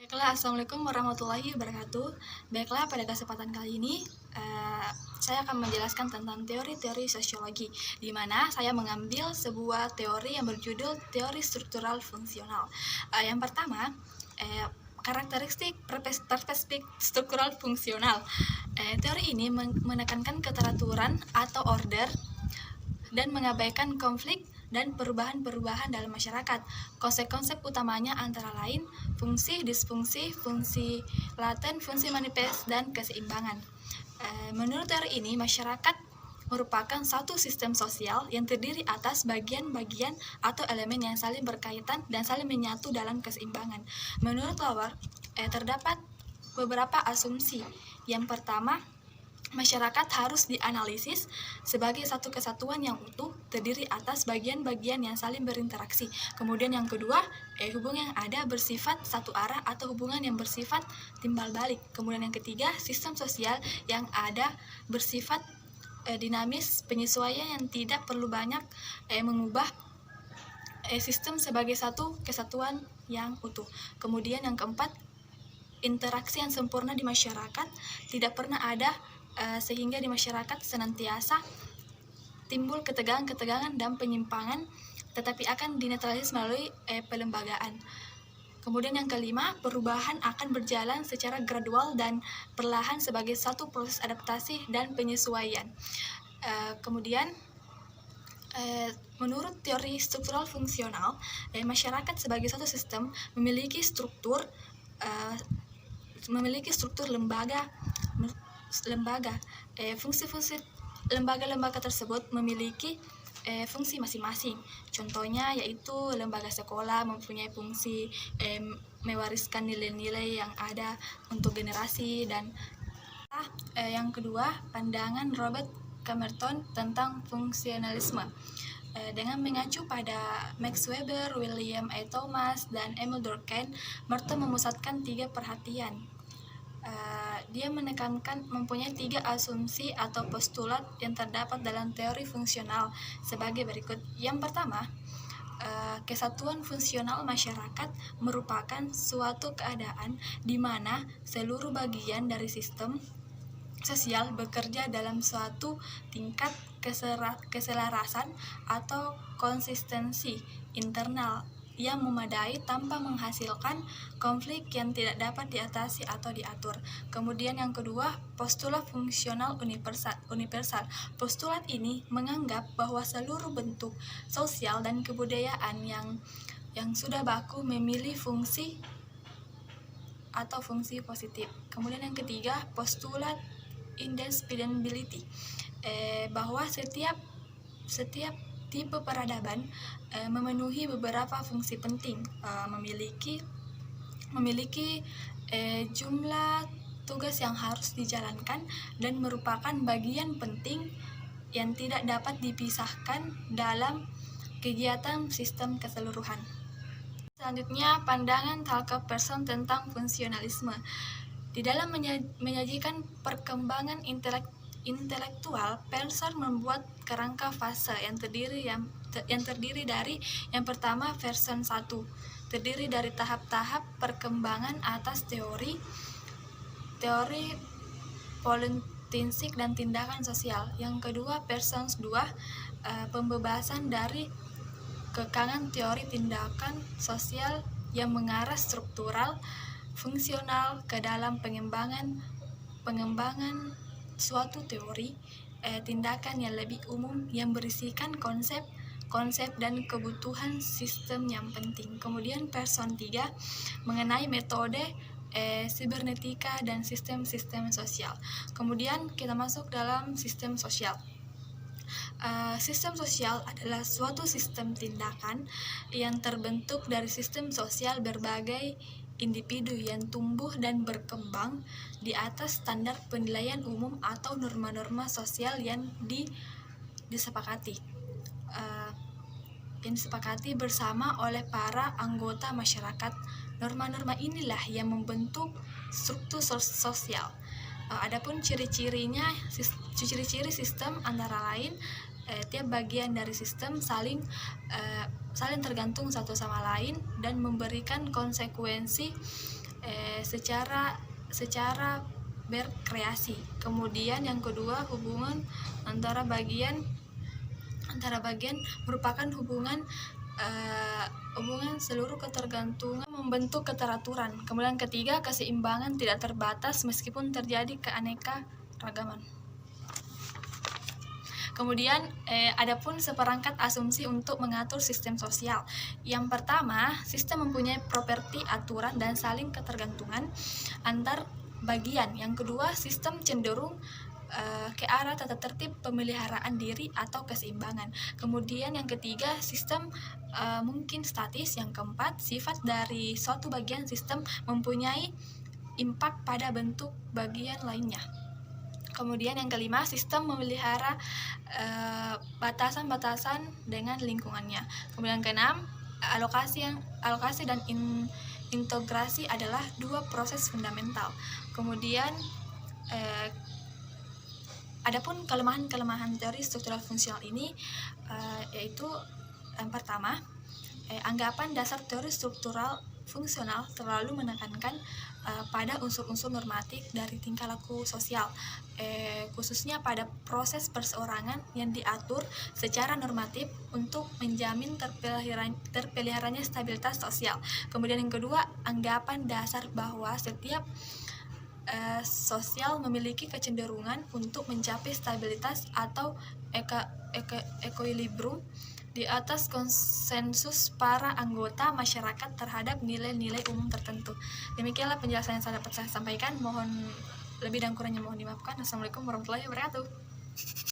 Baiklah, Assalamualaikum warahmatullahi wabarakatuh. Baiklah, pada kesempatan kali ini saya akan menjelaskan tentang teori-teori sosiologi, di mana saya mengambil sebuah teori yang berjudul teori struktural fungsional. Yang pertama, karakteristik perspektif struktural fungsional. Teori ini menekankan keteraturan atau order dan mengabaikan konflik dan perubahan-perubahan dalam masyarakat. Konsep-konsep utamanya antara lain fungsi, disfungsi, fungsi laten, fungsi manifest, dan keseimbangan. Menurut teori ini, masyarakat merupakan satu sistem sosial yang terdiri atas bagian-bagian atau elemen yang saling berkaitan dan saling menyatu dalam keseimbangan. Menurut Lauer, terdapat beberapa asumsi. Yang pertama, masyarakat harus dianalisis sebagai satu kesatuan yang utuh, terdiri atas bagian-bagian yang saling berinteraksi. Kemudian yang kedua, hubungan yang ada bersifat satu arah atau hubungan yang bersifat timbal balik. Kemudian yang ketiga, sistem sosial yang ada bersifat dinamis, penyesuaian yang tidak perlu banyak mengubah sistem sebagai satu kesatuan yang utuh. Kemudian yang keempat, interaksi yang sempurna di masyarakat tidak pernah ada sehingga di masyarakat senantiasa timbul ketegangan-ketegangan dan penyimpangan, tetapi akan dinetralisasi melalui pelembagaan. Kemudian yang kelima, perubahan akan berjalan secara gradual dan perlahan sebagai satu proses adaptasi dan penyesuaian. Kemudian menurut teori struktural fungsional, masyarakat sebagai satu sistem memiliki struktur lembaga. Fungsi-fungsi lembaga-lembaga tersebut memiliki fungsi masing-masing. Contohnya yaitu lembaga sekolah mempunyai fungsi mewariskan nilai-nilai yang ada untuk generasi. Dan yang kedua, pandangan Robert Camerton tentang fungsionalisme. Dengan mengacu pada Max Weber, William A. Thomas, dan Emil Durkheim, Merton memusatkan 3 perhatian. Dia menekankan mempunyai 3 asumsi atau postulat yang terdapat dalam teori fungsional sebagai berikut. Yang pertama, kesatuan fungsional masyarakat merupakan suatu keadaan di mana seluruh bagian dari sistem sosial bekerja dalam suatu tingkat keselarasan atau konsistensi internal yang memadai tanpa menghasilkan konflik yang tidak dapat diatasi atau diatur. Kemudian yang kedua, postulat fungsional universal. Postulat ini menganggap bahwa seluruh bentuk sosial dan kebudayaan yang sudah baku memilih fungsi atau fungsi positif. Kemudian yang ketiga, postulat indispensability, bahwa setiap tipe peradaban memenuhi beberapa fungsi penting, memiliki jumlah tugas yang harus dijalankan dan merupakan bagian penting yang tidak dapat dipisahkan dalam kegiatan sistem keseluruhan. Selanjutnya, pandangan Thalcke-Pearson tentang fungsionalisme. Di dalam menyajikan perkembangan intelektual, Pearson membuat kerangka fase yang terdiri dari yang pertama, version 1, terdiri dari tahap-tahap perkembangan atas teori politik dan tindakan sosial. Yang kedua, version 2, pembebasan dari kekangan teori tindakan sosial yang mengarah struktural fungsional ke dalam pengembangan suatu teori tindakan yang lebih umum yang berisikan konsep dan kebutuhan sistem yang penting. Kemudian version 3 mengenai metode sibernetika dan sistem-sistem sosial. Kemudian kita masuk dalam sistem sosial. Sistem sosial adalah suatu sistem tindakan yang terbentuk dari sistem sosial berbagai individu yang tumbuh dan berkembang di atas standar penilaian umum atau norma-norma sosial yang disepakati bersama oleh para anggota masyarakat. Norma-norma inilah yang membentuk struktur sosial. Adapun ciri-ciri sistem antara lain tiap bagian dari sistem saling tergantung satu sama lain dan memberikan konsekuensi secara berkreasi. Kemudian yang kedua, hubungan antara bagian merupakan hubungan seluruh ketergantungan membentuk keteraturan. Kemudian ketiga, keseimbangan tidak terbatas meskipun terjadi keanekaragaman. Kemudian adapun seperangkat asumsi untuk mengatur sistem sosial. Yang pertama, sistem mempunyai properti, aturan, dan saling ketergantungan antar bagian. Yang kedua, sistem cenderung ke arah tata tertib pemeliharaan diri atau keseimbangan. Kemudian yang ketiga, sistem mungkin statis. Yang keempat, sifat dari suatu bagian sistem mempunyai impak pada bentuk bagian lainnya. Kemudian yang kelima, sistem memelihara batasan-batasan dengan lingkungannya. Kemudian keenam, alokasi dan integrasi adalah dua proses fundamental. Kemudian adapun kelemahan teori struktural fungsional ini yaitu yang pertama, anggapan dasar teori struktural fungsional terlalu menekankan pada unsur-unsur normatif dari tingkah laku sosial, khususnya pada proses perseorangan yang diatur secara normatif untuk menjamin terpeliharanya stabilitas sosial. Kemudian yang kedua, anggapan dasar bahwa setiap sosial memiliki kecenderungan untuk mencapai stabilitas atau equilibrium di atas konsensus para anggota masyarakat terhadap nilai-nilai umum tertentu. Demikianlah penjelasan yang dapat saya sampaikan. Mohon lebih dan kurangnya mohon dimaafkan. Assalamualaikum warahmatullahi wabarakatuh.